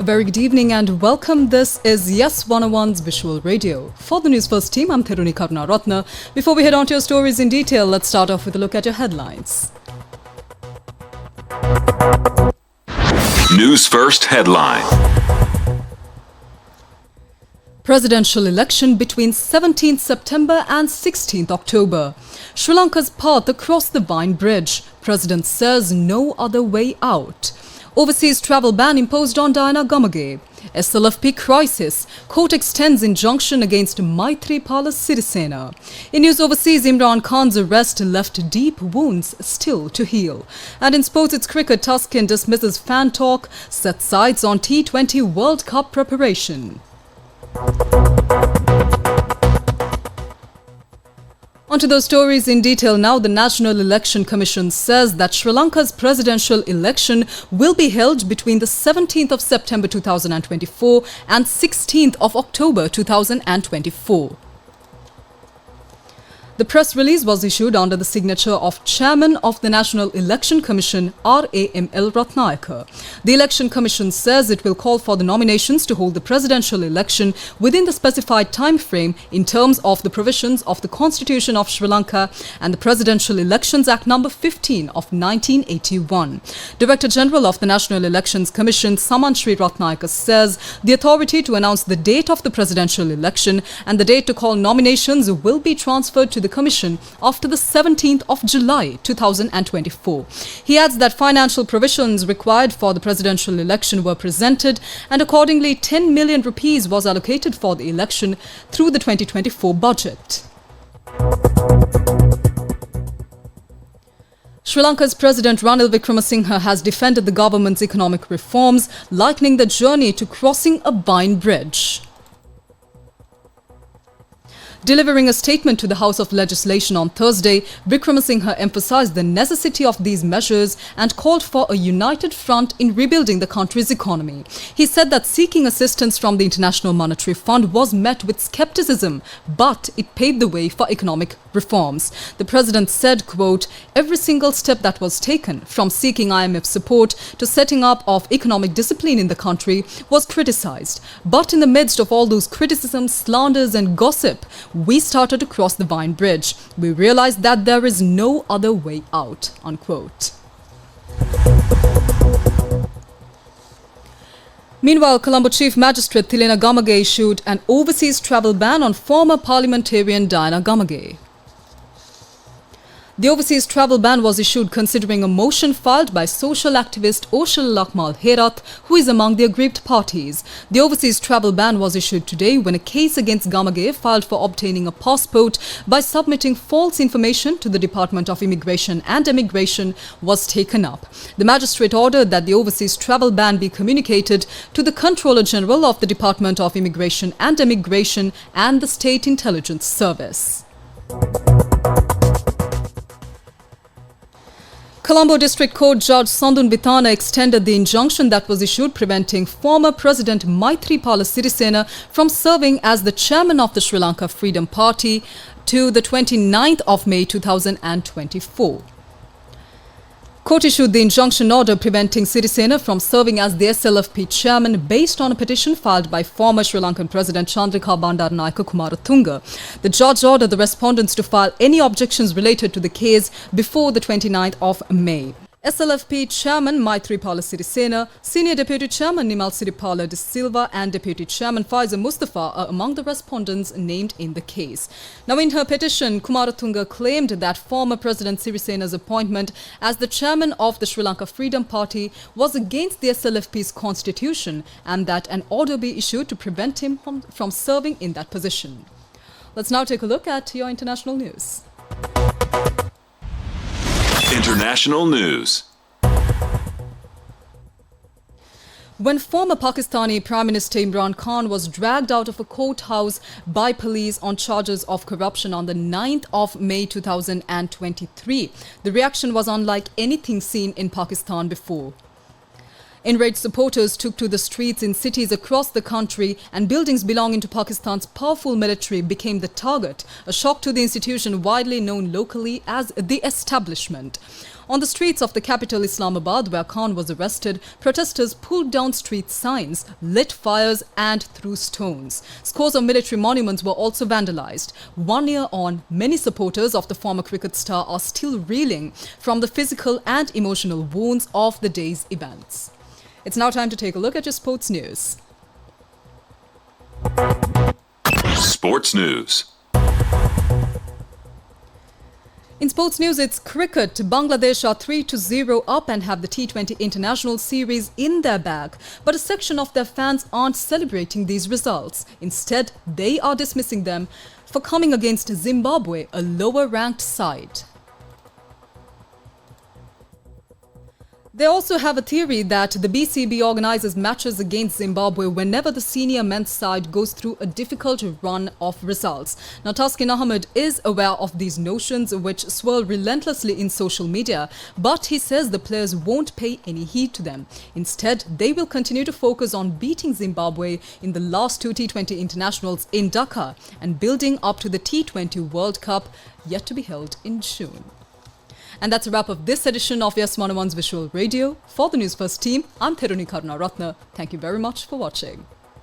very good evening and welcome. This is Yes 101's Visual Radio. For the News First team, I'm Theruni Karunaratna. Before we head on to your stories in detail, let's start off with a look at your headlines. News First headline. Presidential election between 17th September and 16th October. Sri Lanka's path across the Vine Bridge. President says no other way out. Overseas travel ban imposed on Diana Gamage. SLFP crisis. Court extends injunction against Maithripala Sirisena. In news overseas, Imran Khan's arrest left deep wounds still to heal. And in sports, it's cricket. Tuscan dismisses fan talk, sets sights on T20 World Cup preparation. Onto those stories in detail now. The National Election Commission says that Sri Lanka's presidential election will be held between the 17th of September 2024 and 16th of October 2024. The press release was issued under the signature of Chairman of the National Election Commission, RAML Ratnayaka. The Election Commission says it will call for the nominations to hold the presidential election within the specified time frame in terms of the provisions of the Constitution of Sri Lanka and the Presidential Elections Act No. 15 of 1981. Director General of the National Elections Commission, Samanshri Ratnayaka, says the authority to announce the date of the presidential election and the date to call nominations will be transferred to the Commission after the 17th of July 2024. He adds that financial provisions required for the presidential election were presented and accordingly 10 million rupees was allocated for the election through the 2024 budget. Sri Lanka's President Ranil Wickremesinghe has defended the government's economic reforms, likening the journey to crossing a Vine Bridge. Delivering a statement to the House of Legislation on Thursday, Wickremesinghe emphasized the necessity of these measures and called for a united front in rebuilding the country's economy. He said that seeking assistance from the International Monetary Fund was met with skepticism, but it paved the way for economic reforms. The president said, quote, "Every single step that was taken, from seeking IMF support to setting up of economic discipline in the country, was criticized. But in the midst of all those criticisms, slanders and gossip, we started to cross the Vine Bridge. We realized that there is no other way out," unquote. Meanwhile, Colombo Chief Magistrate Tilena Gamage issued an overseas travel ban on former parliamentarian Diana Gamage. The overseas travel ban was issued considering a motion filed by social activist Oshal Lakmal Herath, who is among the aggrieved parties. The overseas travel ban was issued today when a case against Gamage filed for obtaining a passport by submitting false information to the Department of Immigration and Emigration was taken up. The magistrate ordered that the overseas travel ban be communicated to the Controller General of the Department of Immigration and Emigration and the State Intelligence Service. Colombo District Court Judge Sandun Vitana extended the injunction that was issued preventing former President Maithripala Sirisena from serving as the chairman of the Sri Lanka Freedom Party to the 29th of May 2024. Court issued the injunction order preventing Sirisena from serving as the SLFP chairman based on a petition filed by former Sri Lankan President Chandrika Bandaranaike Kumaratunga. The judge ordered the respondents to file any objections related to the case before the 29th of May. SLFP Chairman Maithripala Sirisena, Senior Deputy Chairman Nimal Siripala de Silva and Deputy Chairman Faiza Mustafa are among the respondents named in the case. Now, in her petition, Kumaratunga claimed that former President Sirisena's appointment as the chairman of the Sri Lanka Freedom Party was against the SLFP's constitution and that an order be issued to prevent him from serving in that position. Let's now take a look at your international news. International news. When former Pakistani Prime Minister Imran Khan was dragged out of a courthouse by police on charges of corruption on the 9th of May 2023, the reaction was unlike anything seen in Pakistan before. Enraged supporters took to the streets in cities across the country and buildings belonging to Pakistan's powerful military became the target, a shock to the institution widely known locally as the establishment. On the streets of the capital Islamabad, where Khan was arrested, protesters pulled down street signs, lit fires and threw stones. Scores of military monuments were also vandalized. 1 year on, many supporters of the former cricket star are still reeling from the physical and emotional wounds of the day's events. It's now time to take a look at your sports news. Sports news. In sports news, it's cricket. Bangladesh are 3-0 up and have the T20 International Series in their bag. But a section of their fans aren't celebrating these results. Instead, they are dismissing them for coming against Zimbabwe, a lower-ranked side. They also have a theory that the BCB organizes matches against Zimbabwe whenever the senior men's side goes through a difficult run of results. Now, Taskin Ahmed is aware of these notions which swirl relentlessly in social media, but he says the players won't pay any heed to them. Instead, they will continue to focus on beating Zimbabwe in the last 2 T20 internationals in Dhaka and building up to the T20 World Cup yet to be held in June. And that's a wrap of this edition of Yes Manaman's Visual Radio. For the Newsfirst team, I'm Theruni Karunaratne. Thank you very much for watching.